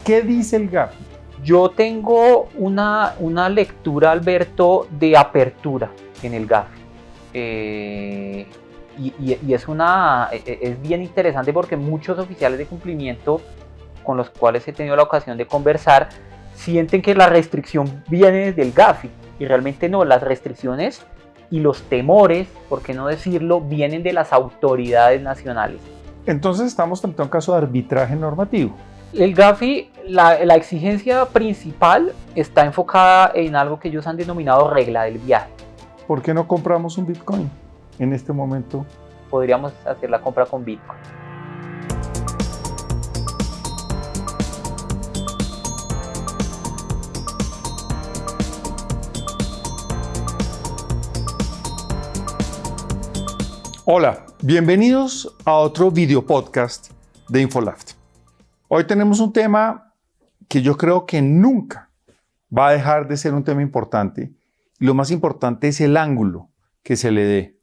¿Qué dice el Gafi? Yo tengo una lectura, Alberto, de apertura en el Gafi. Y es bien interesante porque muchos oficiales de cumplimiento con los cuales he tenido la ocasión de conversar sienten que la restricción viene del Gafi y realmente no, las restricciones y los temores, por qué no decirlo, vienen de las autoridades nacionales. Entonces estamos frente a un caso de arbitraje normativo. El Gafi, la exigencia principal está enfocada en algo que ellos han denominado regla del viaje. ¿Por qué no compramos un Bitcoin en este momento? Podríamos hacer la compra con Bitcoin. Hola, bienvenidos a otro video podcast de InfoLaft. Hoy tenemos un tema que yo creo que nunca va a dejar de ser un tema importante. Y lo más importante es el ángulo que se le dé.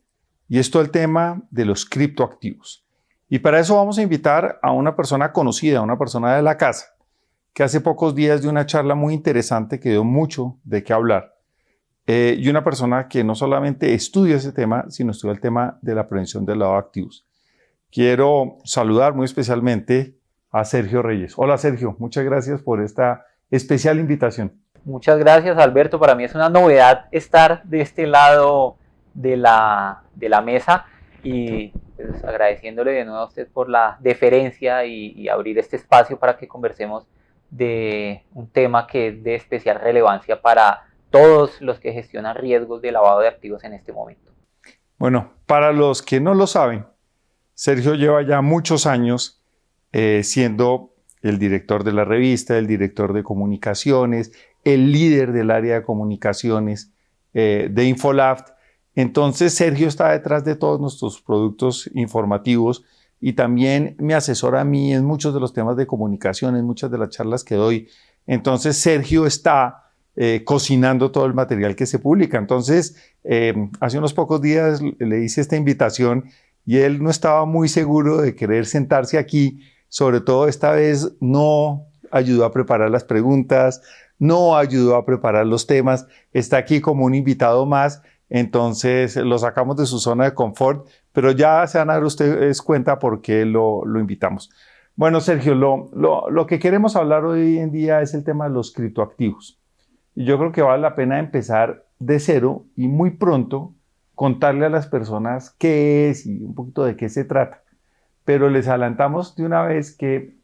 Y esto es el tema de los criptoactivos. Y para eso vamos a invitar a una persona conocida, una persona de la casa, que hace pocos días dio una charla muy interesante que dio mucho de qué hablar. Y una persona que no solamente estudia ese tema, sino estudia el tema de la prevención del lavado de activos. Quiero saludar muy especialmente a Sergio Reyes. Hola Sergio, muchas gracias por esta especial invitación. Muchas gracias, Alberto. Para mí es una novedad estar de este lado de la mesa y pues, agradeciéndole de nuevo a usted por la deferencia y abrir este espacio para que conversemos de un tema que es de especial relevancia para todos los que gestionan riesgos de lavado de activos en este momento. Bueno, para los que no lo saben, Sergio lleva ya muchos años siendo el director de la revista, el director de comunicaciones, el líder del área de comunicaciones de InfoLaft. Entonces, Sergio está detrás de todos nuestros productos informativos y también me asesora a mí en muchos de los temas de comunicación, en muchas de las charlas que doy. Entonces, Sergio está cocinando todo el material que se publica. Entonces, hace unos pocos días le hice esta invitación y él no estaba muy seguro de querer sentarse aquí. Sobre todo esta vez no ayudó a preparar las preguntas, no ayudó a preparar los temas. Está aquí como un invitado más. Entonces lo sacamos de su zona de confort, pero ya se van a dar ustedes cuenta por qué lo invitamos. Bueno, Sergio, lo que queremos hablar hoy en día es el tema de los criptoactivos. Y yo creo que vale la pena empezar de cero y muy pronto contarle a las personas qué es y un poquito de qué se trata. Pero les adelantamos de una vez que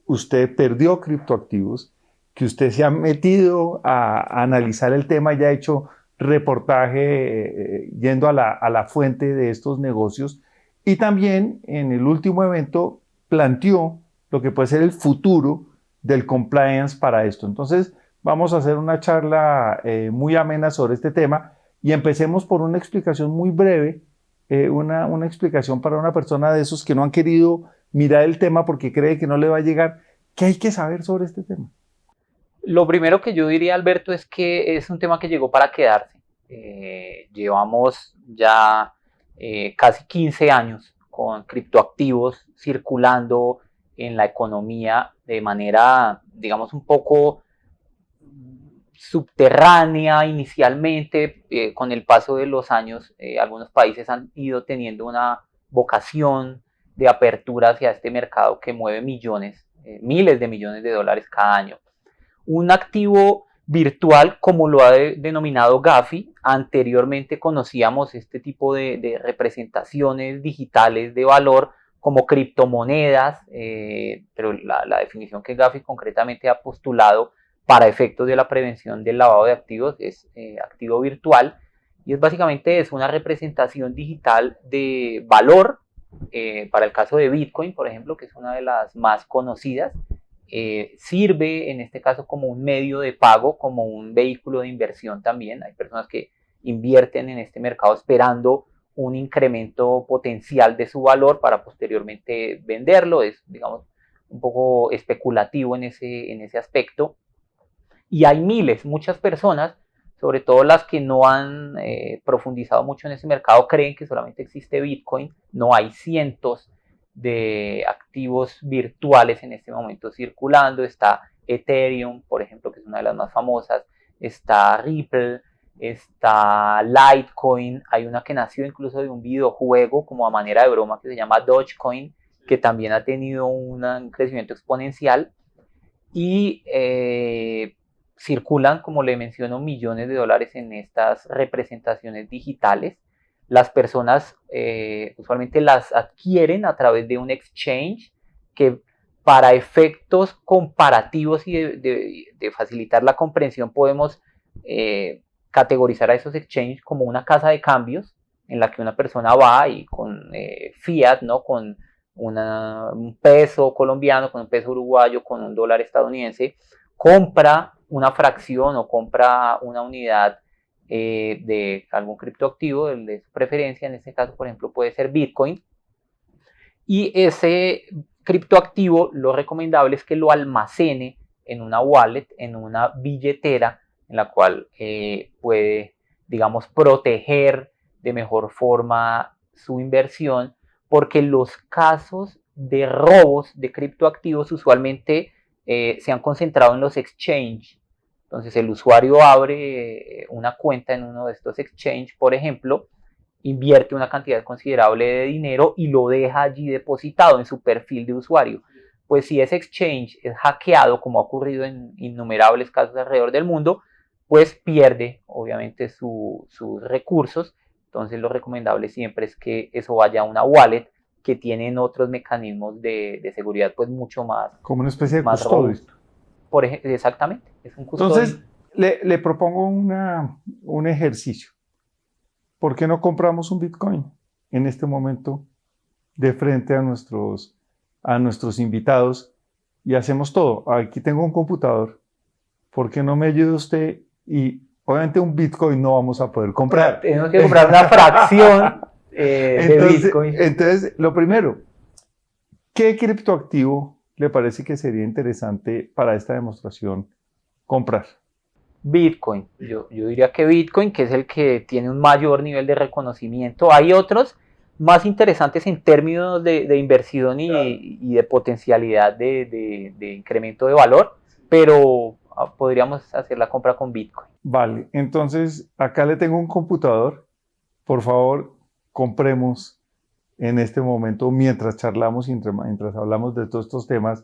usted perdió criptoactivos, que usted se ha metido a analizar el tema y ha hecho reportaje yendo a la fuente de estos negocios y también en el último evento planteó lo que puede ser el futuro del compliance para esto. Entonces vamos a hacer una charla muy amena sobre este tema y empecemos por una explicación muy breve, una explicación para una persona de esos que no han querido mirar el tema porque cree que no le va a llegar. ¿Qué hay que saber sobre este tema? Lo primero que yo diría, Alberto, es que es un tema que llegó para quedarse. Llevamos ya casi 15 años con criptoactivos circulando en la economía de manera, digamos, un poco subterránea inicialmente. Con el paso de los años, algunos países han ido teniendo una vocación de apertura hacia este mercado que mueve millones, miles de millones de dólares cada año. Un activo virtual, como lo ha denominado Gafi, anteriormente conocíamos este tipo de representaciones digitales de valor como criptomonedas, pero la definición que Gafi concretamente ha postulado para efectos de la prevención del lavado de activos es activo virtual, y es básicamente una representación digital de valor, para el caso de Bitcoin, por ejemplo, que es una de las más conocidas. Sirve en este caso como un medio de pago, como un vehículo de inversión también. Hay personas que invierten en este mercado esperando un incremento potencial de su valor para posteriormente venderlo. Es, digamos, un poco especulativo en ese aspecto. Y hay muchas personas, sobre todo las que no han profundizado mucho en ese mercado, creen que solamente existe Bitcoin. No, hay cientos de activos virtuales en este momento circulando. Está Ethereum, por ejemplo, que es una de las más famosas, está Ripple, está Litecoin, hay una que nació incluso de un videojuego como a manera de broma que se llama Dogecoin, que también ha tenido un crecimiento exponencial y circulan, como le menciono, millones de dólares en estas representaciones digitales. Las personas usualmente las adquieren a través de un exchange que, para efectos comparativos y de facilitar la comprensión, podemos categorizar a esos exchanges como una casa de cambios en la que una persona va y con fiat, ¿no? Con un peso colombiano, con un peso uruguayo, con un dólar estadounidense, compra una fracción o compra una unidad de algún criptoactivo de su preferencia. En este caso, por ejemplo, puede ser Bitcoin, y ese criptoactivo, lo recomendable es que lo almacene en una wallet, en una billetera, en la cual puede, digamos, proteger de mejor forma su inversión, porque los casos de robos de criptoactivos usualmente se han concentrado en los exchanges. Entonces el usuario abre una cuenta en uno de estos exchanges, por ejemplo, invierte una cantidad considerable de dinero y lo deja allí depositado en su perfil de usuario. Pues si ese exchange es hackeado, como ha ocurrido en innumerables casos alrededor del mundo, pues pierde obviamente sus recursos. Entonces lo recomendable siempre es que eso vaya a una wallet que tienen otros mecanismos de seguridad pues mucho más... Como una especie de custodio. Exactamente, es un custodio. Entonces, le propongo un ejercicio. ¿Por qué no compramos un Bitcoin en este momento de frente a nuestros invitados y hacemos todo? Aquí tengo un computador. ¿Por qué no me ayuda usted? Y obviamente un Bitcoin no vamos a poder comprar. Tenemos que comprar una fracción de Bitcoin. Entonces, lo primero, ¿qué criptoactivo le parece que sería interesante para esta demostración comprar? Bitcoin, yo diría que Bitcoin, que es el que tiene un mayor nivel de reconocimiento. Hay otros más interesantes en términos de inversión y de potencialidad de incremento de valor, pero podríamos hacer la compra con Bitcoin. Vale, entonces acá le tengo un computador. Por favor, compremos en este momento, mientras charlamos, mientras hablamos de todos estos temas,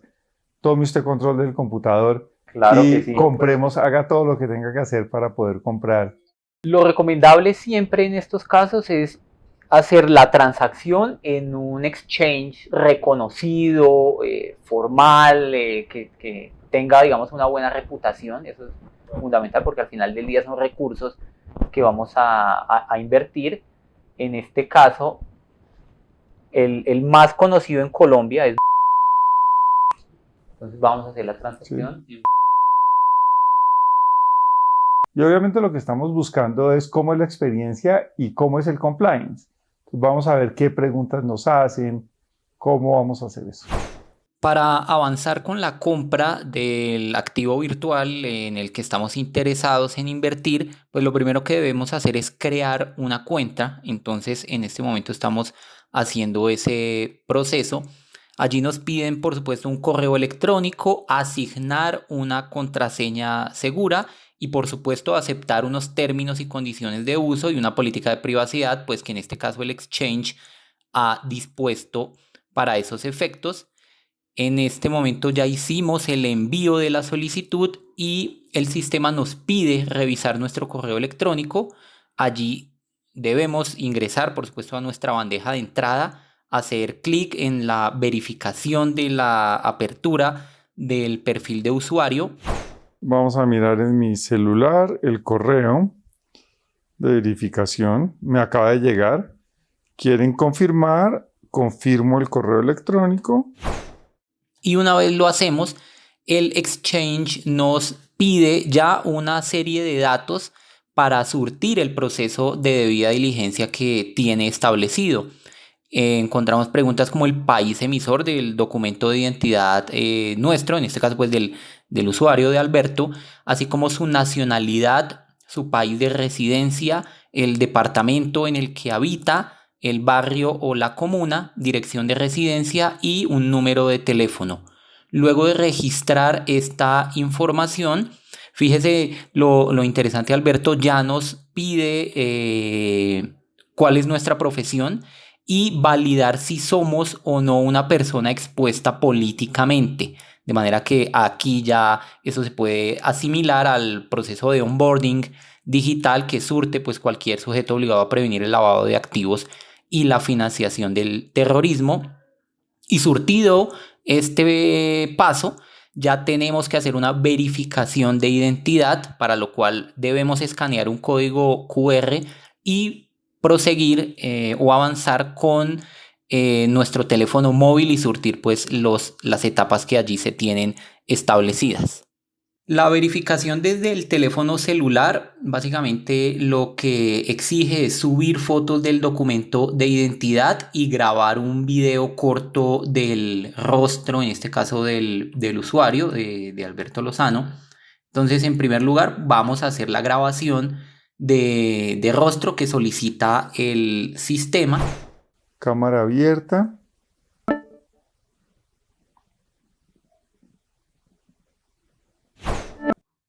tome usted control del computador. Claro y que sí. Compremos, haga todo lo que tenga que hacer para poder comprar. Lo recomendable siempre en estos casos es hacer la transacción en un exchange reconocido, formal, que tenga, digamos, una buena reputación. Eso es fundamental porque al final del día son recursos que vamos a invertir. En este caso, el más conocido en Colombia es... Entonces vamos a hacer la transacción. Sí. Y obviamente lo que estamos buscando es cómo es la experiencia y cómo es el compliance. Entonces vamos a ver qué preguntas nos hacen, cómo vamos a hacer eso. Para avanzar con la compra del activo virtual en el que estamos interesados en invertir, pues lo primero que debemos hacer es crear una cuenta. Entonces en este momento estamos haciendo ese proceso. Allí nos piden, por supuesto, un correo electrónico, asignar una contraseña segura y, por supuesto, aceptar unos términos y condiciones de uso y una política de privacidad, pues que en este caso el exchange ha dispuesto para esos efectos. En este momento ya hicimos el envío de la solicitud y el sistema nos pide revisar nuestro correo electrónico. Allí debemos ingresar, por supuesto, a nuestra bandeja de entrada, hacer clic en la verificación de la apertura del perfil de usuario. Vamos a mirar en mi celular el correo de verificación. Me acaba de llegar. ¿Quieren confirmar? Confirmo el correo electrónico. Y una vez lo hacemos, el exchange nos pide ya una serie de datos para surtir el proceso de debida diligencia que tiene establecido. Encontramos preguntas como el país emisor del documento de identidad nuestro, en este caso pues del usuario de Alberto, así como su nacionalidad, su país de residencia, el departamento en el que habita, el barrio o la comuna, dirección de residencia y un número de teléfono. Luego de registrar esta información, fíjese lo interesante, Alberto, ya nos pide cuál es nuestra profesión y validar si somos o no una persona expuesta políticamente. De manera que aquí ya eso se puede asimilar al proceso de onboarding digital que surte pues cualquier sujeto obligado a prevenir el lavado de activos y la financiación del terrorismo. Y surtido este paso, ya tenemos que hacer una verificación de identidad, para lo cual debemos escanear un código QR y proseguir o avanzar con nuestro teléfono móvil y surtir pues las etapas que allí se tienen establecidas. La verificación desde el teléfono celular básicamente lo que exige es subir fotos del documento de identidad y grabar un video corto del rostro, en este caso del usuario, de Alberto Lozano. Entonces, en primer lugar, vamos a hacer la grabación de rostro que solicita el sistema. Cámara abierta.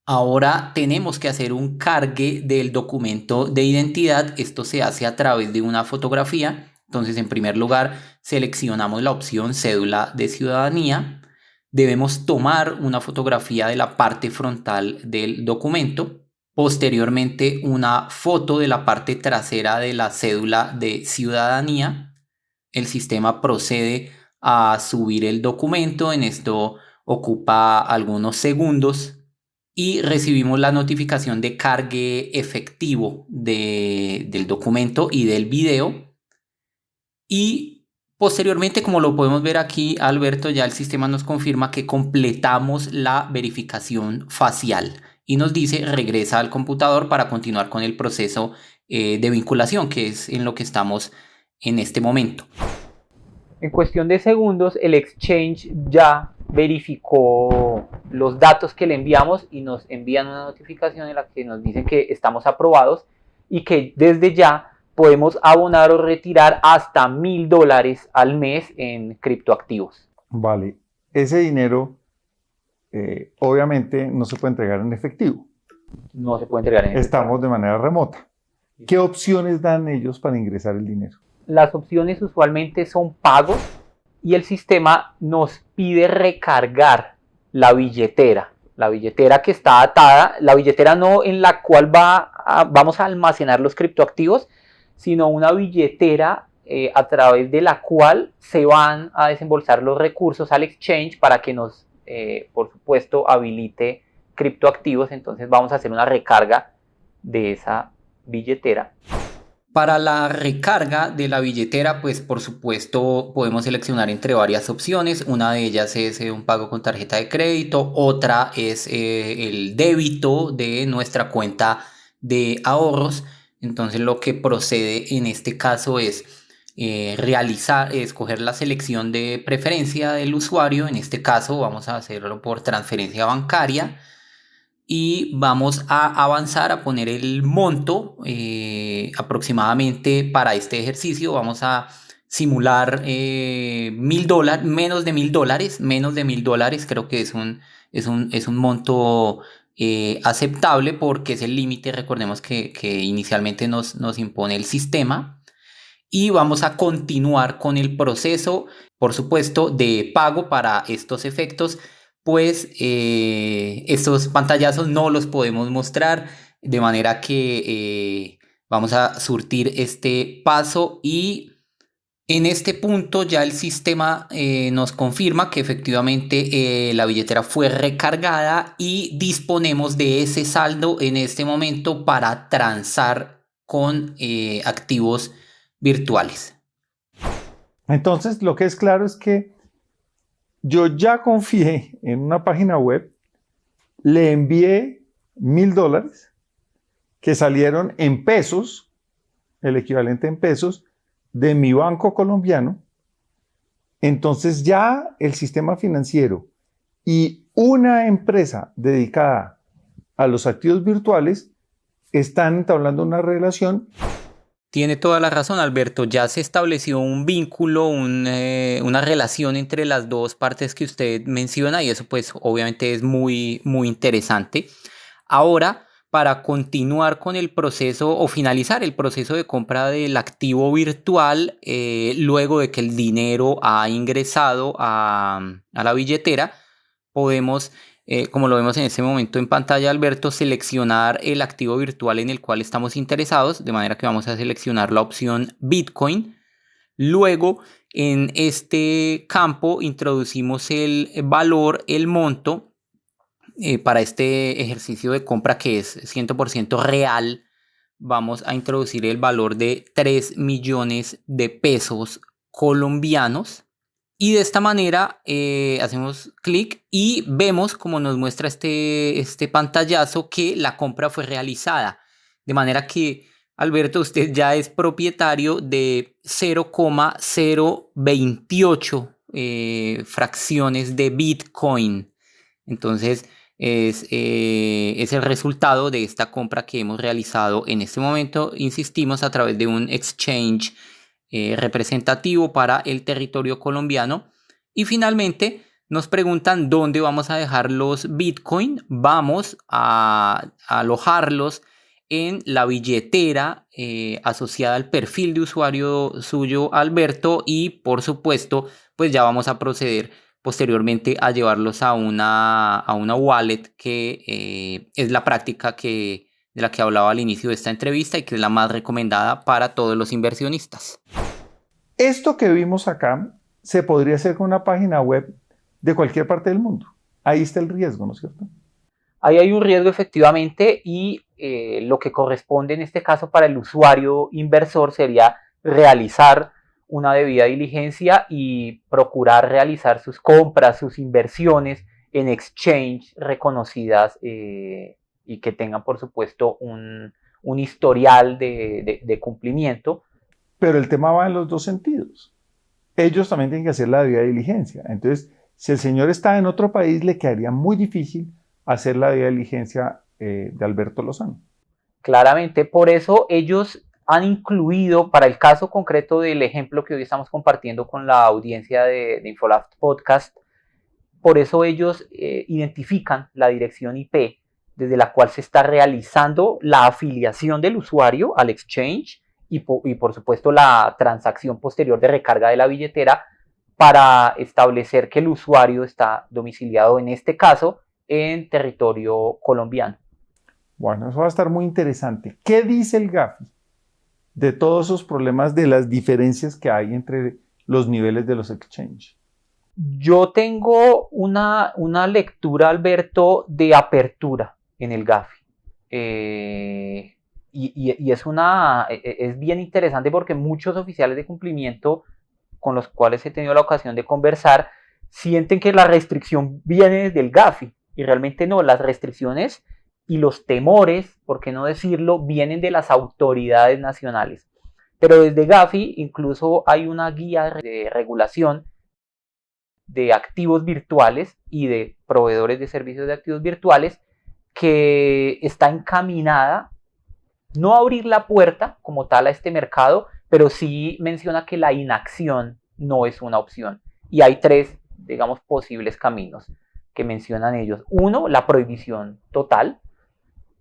Ahora tenemos que hacer un cargue del documento de identidad. Esto se hace a través de una fotografía. Entonces, en primer lugar, seleccionamos la opción cédula de ciudadanía. Debemos tomar una fotografía de la parte frontal del documento. Posteriormente, una foto de la parte trasera de la cédula de ciudadanía. El sistema procede a subir el documento. En esto ocupa algunos segundos. Y recibimos la notificación de cargue efectivo del documento y del video. Y posteriormente, como lo podemos ver aquí, Alberto, ya el sistema nos confirma que completamos la verificación facial y nos dice regresa al computador para continuar con el proceso de vinculación, que es en lo que estamos en este momento. En cuestión de segundos, el exchange ya verificó los datos que le enviamos y nos envían una notificación en la que nos dicen que estamos aprobados y que desde ya podemos abonar o retirar hasta $1,000 al mes en criptoactivos. Vale, ese dinero obviamente no se puede entregar en efectivo. No se puede entregar en efectivo. Estamos de manera remota. ¿Qué opciones dan ellos para ingresar el dinero? Las opciones usualmente son pagos y el sistema nos pide recargar la billetera que está atada, la billetera no en la cual vamos a almacenar los criptoactivos, sino una billetera a través de la cual se van a desembolsar los recursos al exchange para que nos, por supuesto, habilite criptoactivos. Entonces vamos a hacer una recarga de esa billetera. Para la recarga de la billetera, pues por supuesto podemos seleccionar entre varias opciones. Una de ellas es un pago con tarjeta de crédito, otra es el débito de nuestra cuenta de ahorros. Entonces lo que procede en este caso es escoger la selección de preferencia del usuario. En este caso vamos a hacerlo por transferencia bancaria. Y vamos a avanzar a poner el monto aproximadamente para este ejercicio. Vamos a simular $1,000, menos de $1,000. Creo que es un monto aceptable porque es el límite, recordemos que inicialmente nos impone el sistema. Y vamos a continuar con el proceso, por supuesto, de pago para estos efectos. Pues estos pantallazos no los podemos mostrar, de manera que vamos a surtir este paso y en este punto ya el sistema nos confirma que efectivamente la billetera fue recargada y disponemos de ese saldo en este momento para transar con activos virtuales. Entonces, lo que es claro es que yo ya confié en una página web, le envié $1,000 que salieron en pesos, el equivalente en pesos, de mi banco colombiano. Entonces ya el sistema financiero y una empresa dedicada a los activos virtuales están entablando una relación. Tiene toda la razón, Alberto. Ya se estableció un vínculo, una relación entre las dos partes que usted menciona y eso pues obviamente es muy, muy interesante. Ahora, para continuar con el proceso o finalizar el proceso de compra del activo virtual, luego de que el dinero ha ingresado a la billetera, podemos, como lo vemos en este momento en pantalla, Alberto, seleccionar el activo virtual en el cual estamos interesados, de manera que vamos a seleccionar la opción Bitcoin. Luego, en este campo introducimos el valor, el monto, para este ejercicio de compra que es 100% real. Vamos a introducir el valor de 3 millones de pesos colombianos. Y de esta manera hacemos clic y vemos como nos muestra este pantallazo que la compra fue realizada. De manera que, Alberto, usted ya es propietario de 0,028 fracciones de Bitcoin. Entonces, es el resultado de esta compra que hemos realizado en este momento, insistimos, a través de un exchange representativo para el territorio colombiano. Y finalmente nos preguntan dónde vamos a dejar los Bitcoin. Vamos a alojarlos en la billetera asociada al perfil de usuario suyo, Alberto, y por supuesto pues ya vamos a proceder posteriormente a llevarlos a una wallet que es la práctica de la que hablaba al inicio de esta entrevista y que es la más recomendada para todos los inversionistas. Esto que vimos acá se podría hacer con una página web de cualquier parte del mundo. Ahí está el riesgo, ¿no es cierto? Ahí hay un riesgo efectivamente y lo que corresponde en este caso para el usuario inversor sería realizar una debida diligencia y procurar realizar sus compras, sus inversiones en exchange reconocidas y que tengan por supuesto un historial de cumplimiento. Pero el tema va en los dos sentidos. Ellos también tienen que hacer la debida diligencia. Entonces, si el señor está en otro país, le quedaría muy difícil hacer la debida diligencia de Alberto Lozano. Claramente, por eso ellos han incluido, para el caso concreto del ejemplo que hoy estamos compartiendo con la audiencia de Infolaft Podcast, por eso ellos identifican la dirección IP desde la cual se está realizando la afiliación del usuario al exchange y por supuesto la transacción posterior de recarga de la billetera para establecer que el usuario está domiciliado, en este caso, en territorio colombiano. Bueno, eso va a estar muy interesante. ¿Qué dice el Gafi de todos esos problemas, de las diferencias que hay entre los niveles de los exchanges? Yo tengo una lectura, Alberto, de apertura en el Gafi. Y es bien interesante porque muchos oficiales de cumplimiento con los cuales he tenido la ocasión de conversar sienten que la restricción viene desde el Gafi y realmente no, las restricciones y los temores, por qué no decirlo, vienen de las autoridades nacionales. Pero desde Gafi incluso hay una guía de regulación de activos virtuales y de proveedores de servicios de activos virtuales que está encaminada no a abrir la puerta como tal a este mercado, pero sí menciona que la inacción no es una opción. Y hay tres, digamos, posibles caminos que mencionan ellos. Uno, la prohibición total.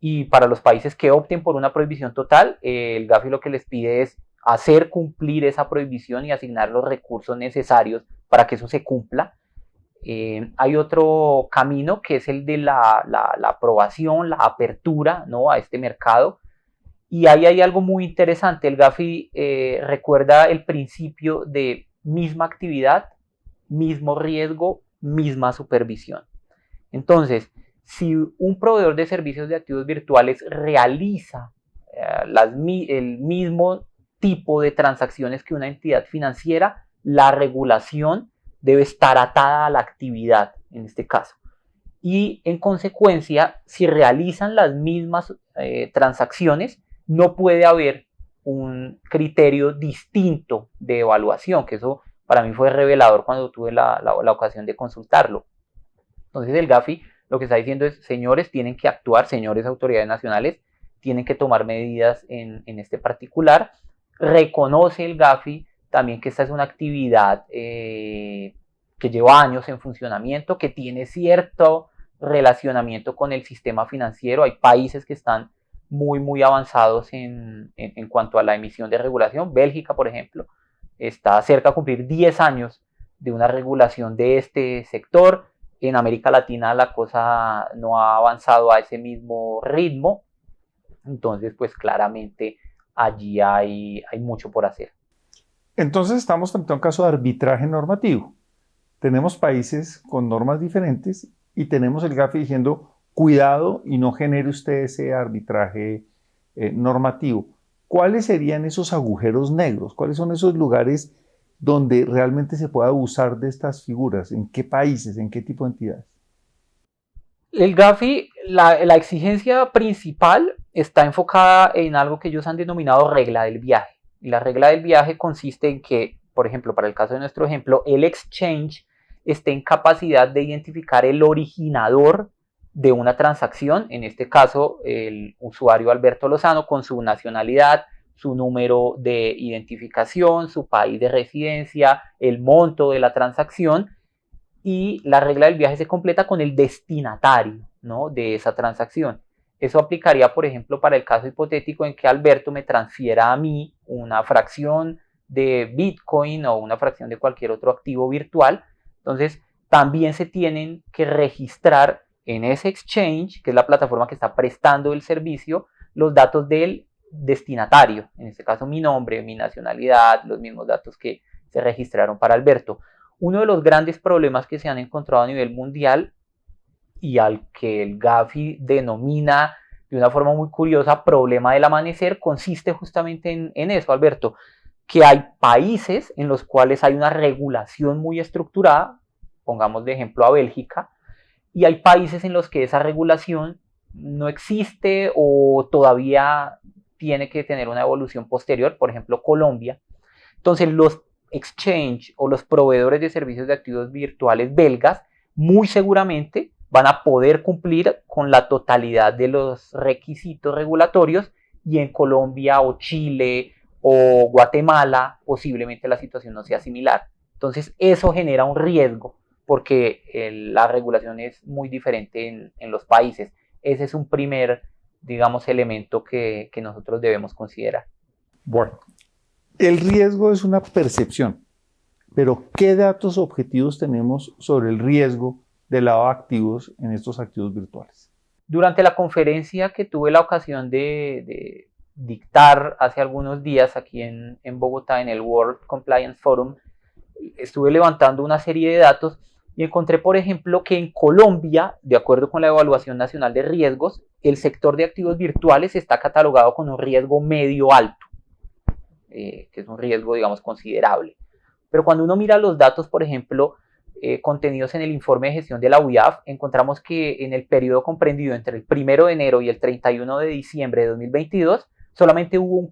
Y para los países que opten por una prohibición total, el Gafi lo que les pide es hacer cumplir esa prohibición y asignar los recursos necesarios para que eso se cumpla. Hay otro camino que es el de la aprobación, la apertura, ¿no?, a este mercado. Y ahí hay algo muy interesante. El Gafi recuerda el principio de misma actividad, mismo riesgo, misma supervisión. Entonces, si un proveedor de servicios de activos virtuales realiza el mismo tipo de transacciones que una entidad financiera, la regulación debe estar atada a la actividad, en este caso. Y en consecuencia, si realizan las mismas transacciones, no puede haber un criterio distinto de evaluación, que eso para mí fue revelador cuando tuve la ocasión de consultarlo. Entonces el Gafi lo que está diciendo es, señores, tienen que actuar, señores autoridades nacionales, tienen que tomar medidas en este particular. reconoce el Gafi también que esta es una actividad que lleva años en funcionamiento, que tiene cierto relacionamiento con el sistema financiero. Hay países que están muy avanzados en cuanto a la emisión de regulación. Bélgica, por ejemplo, está cerca de cumplir 10 años de una regulación de este sector. En América Latina la cosa no ha avanzado a ese mismo ritmo. Entonces, pues claramente allí hay mucho por hacer. Entonces estamos frente a un caso de arbitraje normativo. Tenemos países con normas diferentes y tenemos el Gafi diciendo, cuidado y no genere usted ese arbitraje normativo. ¿Cuáles serían esos agujeros negros? ¿Cuáles son esos lugares donde realmente se puede abusar de estas figuras? ¿En qué países? ¿En qué tipo de entidades? El Gafi, la exigencia principal está enfocada en algo que ellos han denominado regla del viaje. Y la regla del viaje consiste en que, por ejemplo, para el caso de nuestro ejemplo, el exchange esté en capacidad de identificar el originador de una transacción, en este caso el usuario Alberto Lozano, con su nacionalidad, su número de identificación, su país de residencia, el monto de la transacción, y la regla del viaje se completa con el destinatario, ¿no?, de esa transacción. Eso aplicaría, por ejemplo, para el caso hipotético en que Alberto me transfiera a mí una fracción de Bitcoin o una fracción de cualquier otro activo virtual. Entonces, también se tienen que registrar en ese exchange, que es la plataforma que está prestando el servicio, los datos del destinatario, en este caso mi nombre, mi nacionalidad, los mismos datos que se registraron para Alberto. Uno de los grandes problemas que se han encontrado a nivel mundial y al que el Gafi denomina de una forma muy curiosa problema del amanecer consiste justamente en eso, Alberto, que hay países en los cuales hay una regulación muy estructurada, pongamos de ejemplo a Bélgica, y hay países en los que esa regulación no existe o todavía tiene que tener una evolución posterior, por ejemplo Colombia. Entonces los exchange o los proveedores de servicios de activos virtuales belgas muy seguramente van a poder cumplir con la totalidad de los requisitos regulatorios, y en Colombia o Chile o Guatemala posiblemente la situación no sea similar. Entonces eso genera un riesgo porque la regulación es muy diferente en los países. Ese es un primer, digamos, elemento que nosotros debemos considerar. Bueno, el riesgo es una percepción, pero ¿qué datos objetivos tenemos sobre el riesgo de lavado de activos en estos activos virtuales? Durante la conferencia que tuve la ocasión de dictar hace algunos días aquí en Bogotá, en el World Compliance Forum, estuve levantando una serie de datos y encontré, por ejemplo, que en Colombia, de acuerdo con la Evaluación Nacional de Riesgos, el sector de activos virtuales está catalogado con un riesgo medio alto, que es un riesgo, digamos, considerable. Pero cuando uno mira los datos, por ejemplo, contenidos en el informe de gestión de la UIAF, encontramos que en el periodo comprendido entre el 1 de enero y el 31 de diciembre de 2022, solamente hubo un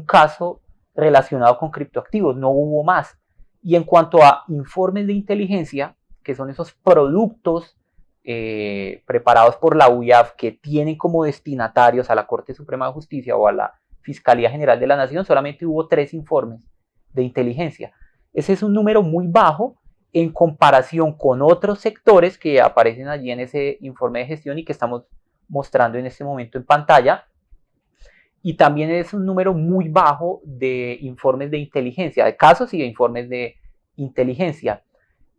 caso relacionado con criptoactivos, no hubo más. Y en cuanto a informes de inteligencia, que son esos productos preparados por la UIAF que tienen como destinatarios a la Corte Suprema de Justicia o a la Fiscalía General de la Nación, solamente hubo 3 informes de inteligencia. Ese es un número muy bajo en comparación con otros sectores que aparecen allí en ese informe de gestión y que estamos mostrando en este momento en pantalla. Y también es un número muy bajo de informes de inteligencia, de casos y de informes de inteligencia.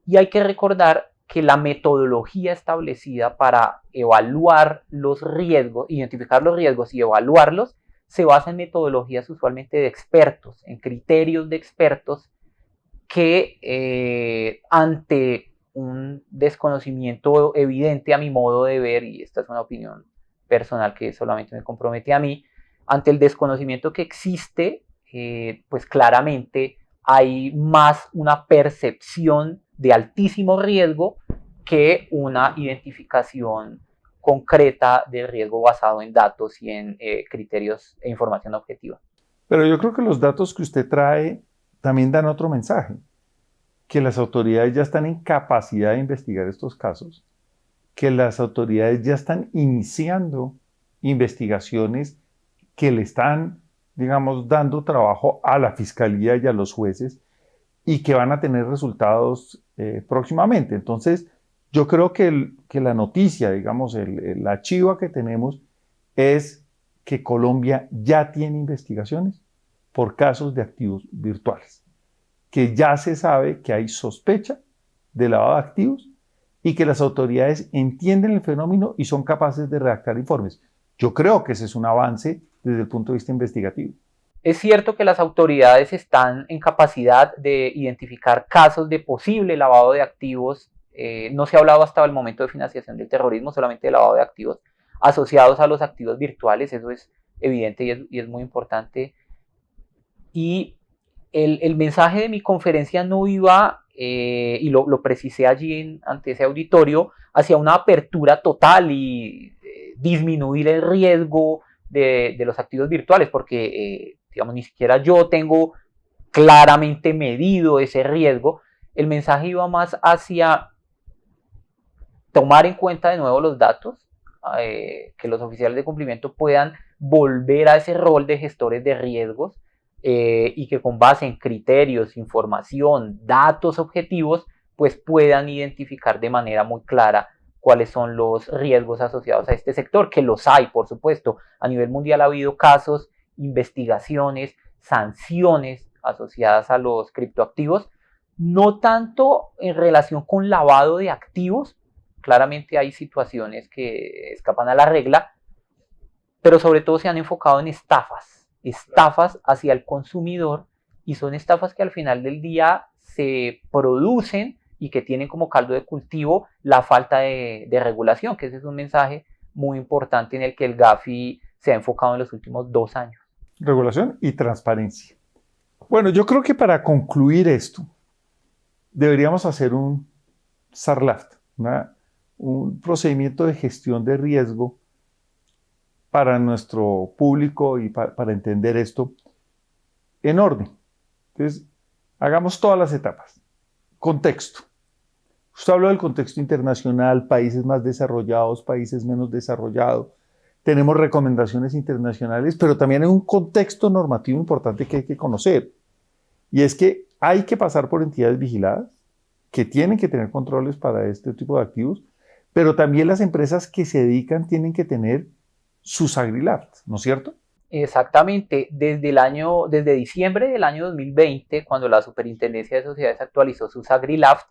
Y hay que recordar que la metodología establecida para evaluar los riesgos, identificar los riesgos y evaluarlos, se basa en metodologías usualmente de expertos, en criterios de expertos que ante un desconocimiento evidente a mi modo de ver, y esta es una opinión personal que solamente me compromete a mí, ante el desconocimiento que existe, pues claramente hay más una percepción de altísimo riesgo que una identificación concreta del riesgo basado en datos y en criterios e información objetiva. Pero yo creo que los datos que usted trae también dan otro mensaje, que las autoridades ya están en capacidad de investigar estos casos, que las autoridades ya están iniciando investigaciones que le están digamos, dando trabajo a la fiscalía y a los jueces y que van a tener resultados próximamente. Entonces, yo creo que la noticia, digamos, la chiva que tenemos es que Colombia ya tiene investigaciones por casos de activos virtuales, que ya se sabe que hay sospecha de lavado de activos y que las autoridades entienden el fenómeno y son capaces de redactar informes. Yo creo que ese es un avance desde el punto de vista investigativo. Es cierto que las autoridades están en capacidad de identificar casos de posible lavado de activos. No se ha hablado hasta el momento de financiación del terrorismo, solamente de lavado de activos asociados a los activos virtuales. Eso es evidente y es muy importante. Y el mensaje de mi conferencia no iba, y lo precisé allí ante ese auditorio, hacia una apertura total y disminuir el riesgo de los activos virtuales, porque digamos, ni siquiera yo tengo claramente medido ese riesgo. El mensaje iba más hacia tomar en cuenta de nuevo los datos, que los oficiales de cumplimiento puedan volver a ese rol de gestores de riesgos, y que con base en criterios, información, datos objetivos, pues puedan identificar de manera muy clara cuáles son los riesgos asociados a este sector, que los hay, por supuesto. A nivel mundial ha habido casos, investigaciones, sanciones asociadas a los criptoactivos, no tanto en relación con lavado de activos. Claramente hay situaciones que escapan a la regla, pero sobre todo se han enfocado en estafas hacia el consumidor, y son estafas que al final del día se producen y que tienen como caldo de cultivo la falta de regulación, que ese es un mensaje muy importante en el que el Gafi se ha enfocado en los últimos 2 años. Regulación y transparencia. Bueno, yo creo que para concluir esto, deberíamos hacer un SARLAFT, un procedimiento de gestión de riesgo para nuestro público y para entender esto en orden. Entonces, hagamos todas las etapas. Contexto. Usted habló del contexto internacional, países más desarrollados, países menos desarrollados. Tenemos recomendaciones internacionales, pero también hay un contexto normativo importante que hay que conocer. Y es que hay que pasar por entidades vigiladas que tienen que tener controles para este tipo de activos, pero también las empresas que se dedican tienen que tener sus AgriLaft, ¿no es cierto? Exactamente, desde diciembre del año 2020, cuando la Superintendencia de Sociedades actualizó sus AgriLaft,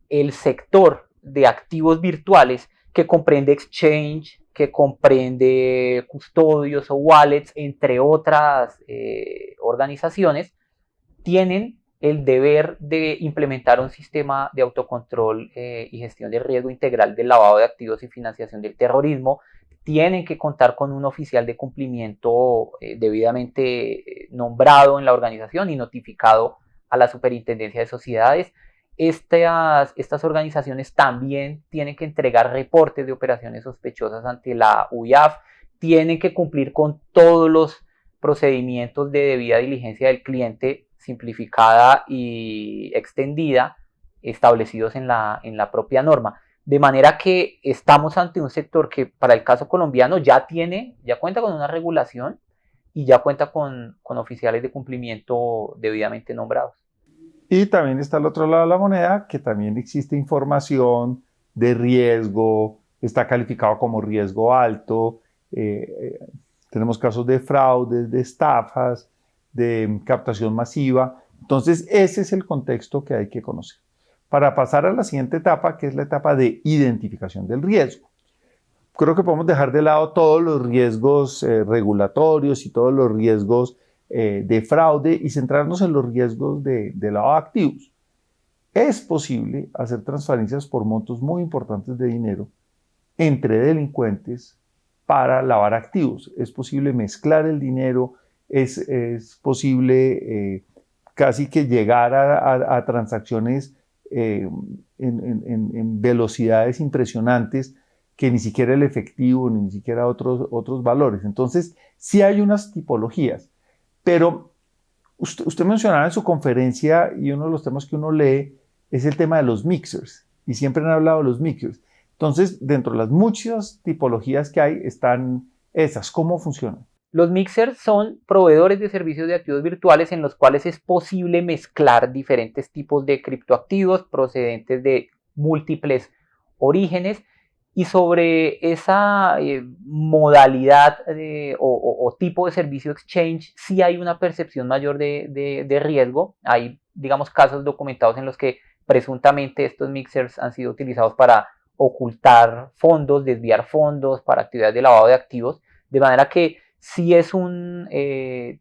el sector de activos virtuales, que comprende exchange, que comprende custodios o wallets, entre otras organizaciones, tienen el deber de implementar un sistema de autocontrol y gestión de riesgo integral del lavado de activos y financiación del terrorismo. Tienen que contar con un oficial de cumplimiento debidamente nombrado en la organización y notificado a la Superintendencia de Sociedades. Estas organizaciones también tienen que entregar reportes de operaciones sospechosas ante la UIAF, tienen que cumplir con todos los procedimientos de debida diligencia del cliente, simplificada y extendida, establecidos en la propia norma. De manera que estamos ante un sector que para el caso colombiano ya cuenta con una regulación y ya cuenta con oficiales de cumplimiento debidamente nombrados. Y también está al otro lado de la moneda, que también existe información de riesgo, está calificado como riesgo alto, tenemos casos de fraudes, de estafas, de captación masiva. Entonces, ese es el contexto que hay que conocer. Para pasar a la siguiente etapa, que es la etapa de identificación del riesgo. Creo que podemos dejar de lado todos los riesgos regulatorios y todos los riesgos de fraude y centrarnos en los riesgos de lavado de activos. Es posible hacer transferencias por montos muy importantes de dinero entre delincuentes para lavar activos. Es posible mezclar el dinero, es posible casi que llegar a transacciones en velocidades impresionantes que ni siquiera el efectivo, ni siquiera otros valores. Entonces, sí hay unas tipologías, pero usted mencionaba en su conferencia, y uno de los temas que uno lee es el tema de los mixers, y siempre han hablado de los mixers. Entonces, dentro de las muchas tipologías que hay, están esas. ¿Cómo funcionan? Los mixers son proveedores de servicios de activos virtuales en los cuales es posible mezclar diferentes tipos de criptoactivos procedentes de múltiples orígenes, y sobre esa modalidad o tipo de servicio exchange sí hay una percepción mayor de riesgo. Hay, digamos, casos documentados en los que presuntamente estos mixers han sido utilizados para ocultar fondos, desviar fondos, para actividades de lavado de activos, de manera que sí es un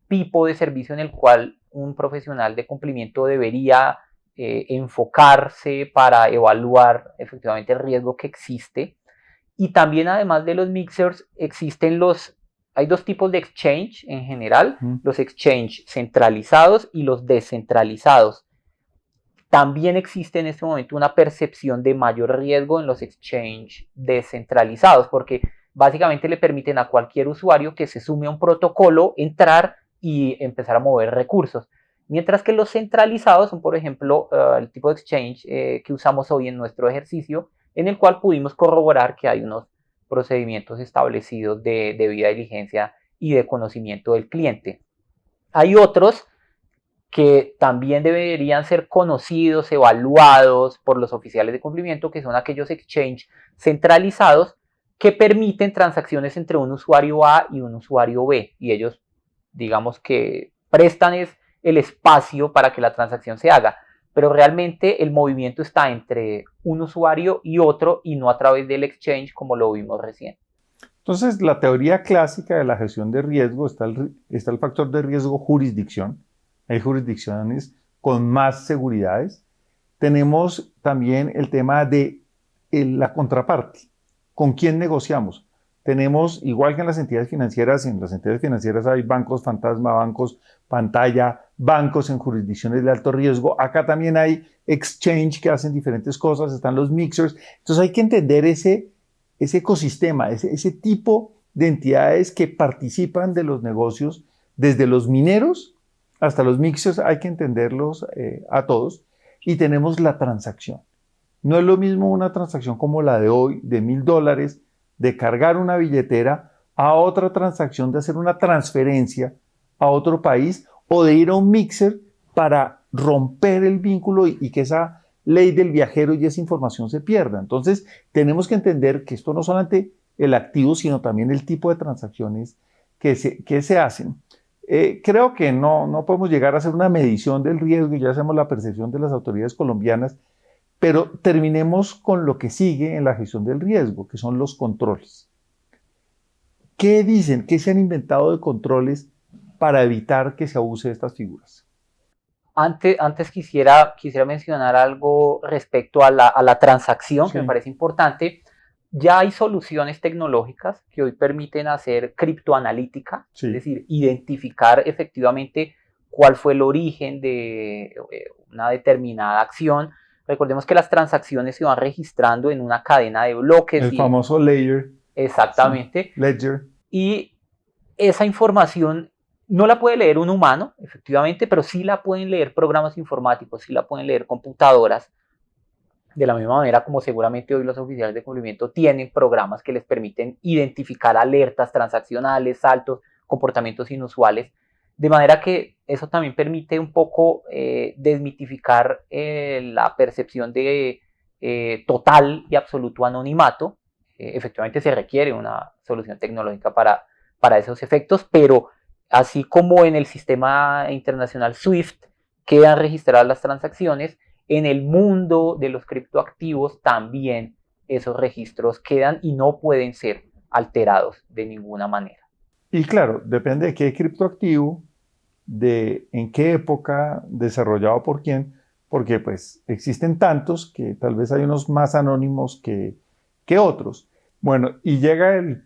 tipo de servicio en el cual un profesional de cumplimiento debería enfocarse para evaluar efectivamente el riesgo que existe. Y también, además de los mixers, hay dos tipos de exchange en general, los exchange centralizados y los descentralizados. También existe en este momento una percepción de mayor riesgo en los exchange descentralizados, porque básicamente le permiten a cualquier usuario que se sume a un protocolo entrar y empezar a mover recursos. Mientras que los centralizados son, por ejemplo, el tipo de exchange que usamos hoy en nuestro ejercicio, en el cual pudimos corroborar que hay unos procedimientos establecidos de debida diligencia y de conocimiento del cliente. Hay otros que también deberían ser conocidos, evaluados por los oficiales de cumplimiento, que son aquellos exchange centralizados que permiten transacciones entre un usuario A y un usuario B, y ellos, digamos que prestan el espacio para que la transacción se haga, pero realmente el movimiento está entre un usuario y otro y no a través del exchange como lo vimos recién. Entonces, la teoría clásica de la gestión de riesgo está el factor de riesgo jurisdicción. Hay jurisdicciones con más seguridades. Tenemos también el tema de la contraparte. ¿Con quién negociamos? Tenemos, igual que en las entidades financieras hay bancos fantasma, bancos pantalla, bancos en jurisdicciones de alto riesgo. Acá también hay exchange que hacen diferentes cosas, están los mixers. Entonces hay que entender ese ecosistema, ese tipo de entidades que participan de los negocios, desde los mineros hasta los mixers, hay que entenderlos a todos. Y tenemos la transacción. No es lo mismo una transacción como la de hoy, de $1,000, de cargar una billetera, a otra transacción de hacer una transferencia a otro país o de ir a un mixer para romper el vínculo y que esa ley del viajero y esa información se pierda. Entonces, tenemos que entender que esto no solamente el activo, sino también el tipo de transacciones que se hacen. Creo que no podemos llegar a hacer una medición del riesgo, ya hacemos la percepción de las autoridades colombianas, pero terminemos con lo que sigue en la gestión del riesgo, que son los controles. ¿Qué dicen? ¿Qué se han inventado de controles para evitar que se abuse de estas figuras? Antes quisiera mencionar algo respecto a la transacción, sí, que me parece importante. Ya hay soluciones tecnológicas que hoy permiten hacer criptoanalítica, sí, es decir, identificar efectivamente cuál fue el origen de una determinada acción. Recordemos que las transacciones se van registrando en una cadena de bloques. El famoso ledger. Exactamente. Sí, ledger. Y esa información no la puede leer un humano, efectivamente, pero sí la pueden leer programas informáticos, sí la pueden leer computadoras, de la misma manera como seguramente hoy los oficiales de cumplimiento tienen programas que les permiten identificar alertas transaccionales, saltos, comportamientos inusuales, de manera que eso también permite un poco desmitificar la percepción de total y absoluto anonimato. Efectivamente se requiere una solución tecnológica para esos efectos, pero así como en el sistema internacional SWIFT quedan registradas las transacciones, en el mundo de los criptoactivos también esos registros quedan y no pueden ser alterados de ninguna manera. Y claro, depende de qué criptoactivo, de en qué época, desarrollado por quién, porque pues existen tantos que tal vez hay unos más anónimos que otros. Bueno, y llega el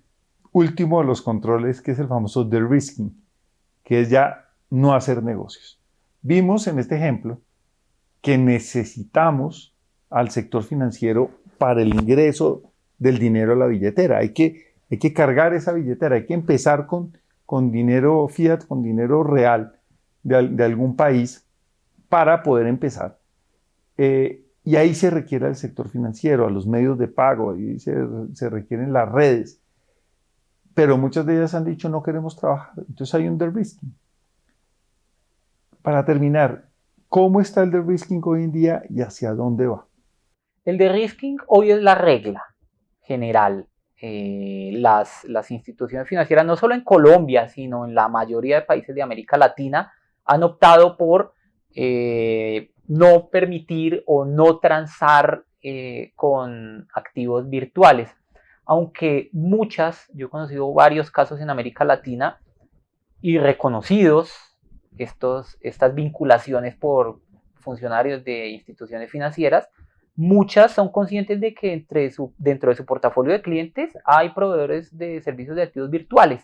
último de los controles, que es el famoso de-risking, que es ya no hacer negocios. Vimos en este ejemplo que necesitamos al sector financiero para el ingreso del dinero a la billetera. Hay que cargar esa billetera, hay que empezar con dinero fiat, con dinero real de algún país para poder empezar. Y ahí se requiere al sector financiero, a los medios de pago, ahí se requieren las redes. pero muchas de ellas han dicho no queremos trabajar. Entonces hay un de-risking. Para terminar, ¿cómo está el de-risking hoy en día y hacia dónde va? El de-risking hoy es la regla general. Las instituciones financieras, no solo en Colombia, sino en la mayoría de países de América Latina, han optado por no permitir o no transar con activos virtuales. Aunque yo he conocido varios casos en América Latina y reconocidos estas vinculaciones por funcionarios de instituciones financieras, muchas son conscientes de que dentro de su portafolio de clientes hay proveedores de servicios de activos virtuales.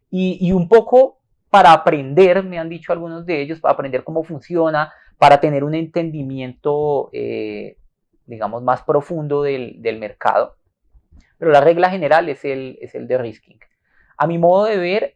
Y un poco para aprender, me han dicho algunos de ellos, para aprender cómo funciona, para tener un entendimiento, digamos, más profundo del mercado. Pero la regla general es el de-risking. A mi modo de ver,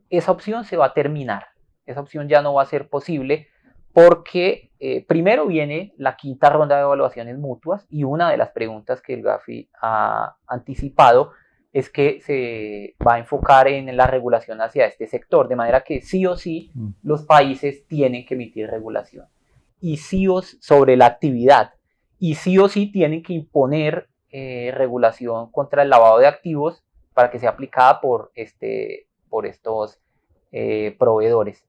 esa opción se va a terminar. Esa opción ya no va a ser posible porque primero viene la quinta ronda de evaluaciones mutuas y una de las preguntas que el GAFI ha anticipado es que se va a enfocar en la regulación hacia este sector, de manera que sí o sí los países tienen que emitir regulación y sí o sí sobre la actividad y sí o sí tienen que imponer regulación contra el lavado de activos para que sea aplicada por estos proveedores.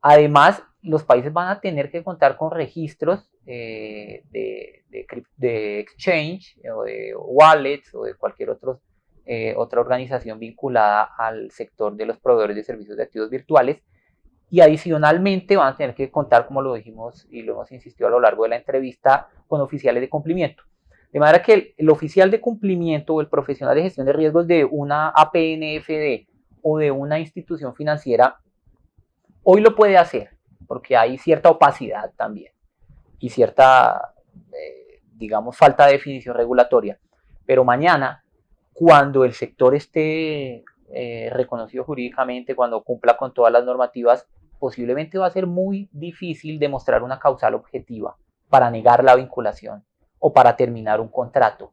Además, los países van a tener que contar con registros de exchange o de wallets o de cualquier otra organización vinculada al sector de los proveedores de servicios de activos virtuales. Y adicionalmente van a tener que contar, como lo dijimos y lo hemos insistido a lo largo de la entrevista, con oficiales de cumplimiento. De manera que el oficial de cumplimiento o el profesional de gestión de riesgos de una APNFD o de una institución financiera hoy lo puede hacer, porque hay cierta opacidad también y cierta, digamos, falta de definición regulatoria. Pero mañana, cuando el sector esté reconocido jurídicamente, cuando cumpla con todas las normativas, posiblemente va a ser muy difícil demostrar una causal objetiva para negar la vinculación o para terminar un contrato.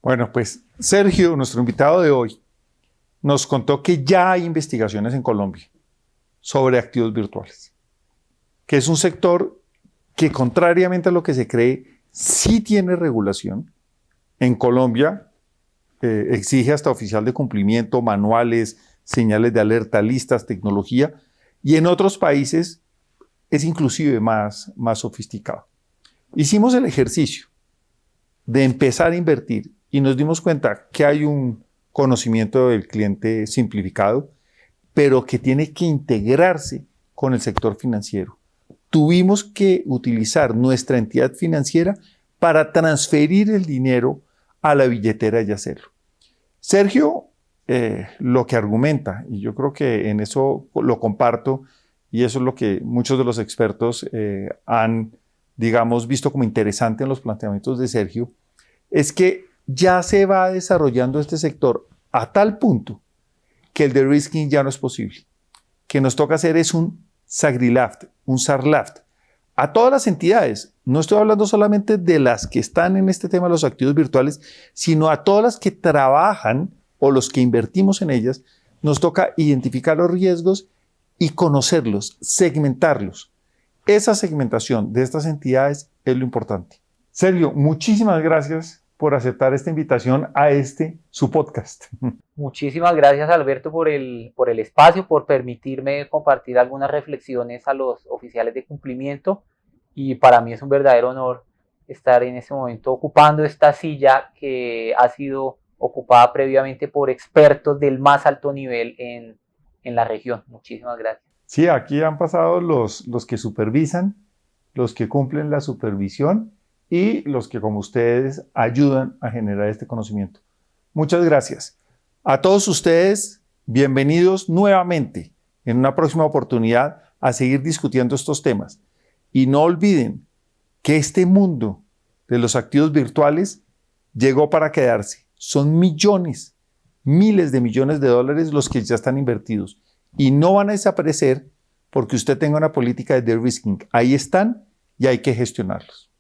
Bueno, pues Sergio, nuestro invitado de hoy, nos contó que ya hay investigaciones en Colombia sobre activos virtuales, que es un sector que, contrariamente a lo que se cree, sí tiene regulación. En Colombia exige hasta oficial de cumplimiento, manuales, señales de alerta, listas, tecnología, y en otros países es inclusive más sofisticado. Hicimos el ejercicio de empezar a invertir y nos dimos cuenta que hay un conocimiento del cliente simplificado, pero que tiene que integrarse con el sector financiero. Tuvimos que utilizar nuestra entidad financiera para transferir el dinero a la billetera y hacerlo. Sergio, lo que argumenta, y yo creo que en eso lo comparto, y eso es lo que muchos de los expertos han, digamos, visto como interesante en los planteamientos de Sergio, es que ya se va desarrollando este sector a tal punto que el de-risking ya no es posible. Que nos toca hacer es un SAGRILAFT, un SARLAFT. A todas las entidades, no estoy hablando solamente de las que están en este tema de los activos virtuales, sino a todas las que trabajan o los que invertimos en ellas, nos toca identificar los riesgos y conocerlos, segmentarlos. Esa segmentación de estas entidades es lo importante. Sergio, muchísimas gracias por aceptar esta invitación a su podcast. Muchísimas gracias, Alberto, por el espacio, por permitirme compartir algunas reflexiones a los oficiales de cumplimiento, y para mí es un verdadero honor estar en este momento ocupando esta silla que ha sido ocupada previamente por expertos del más alto nivel en la región. Muchísimas gracias. Sí, aquí han pasado los que supervisan, los que cumplen la supervisión y los que, como ustedes, ayudan a generar este conocimiento. Muchas gracias. A todos ustedes, bienvenidos nuevamente en una próxima oportunidad a seguir discutiendo estos temas. Y no olviden que este mundo de los activos virtuales llegó para quedarse. Son millones, miles de millones de dólares los que ya están invertidos y no van a desaparecer porque usted tenga una política de de-risking. Ahí están y hay que gestionarlos.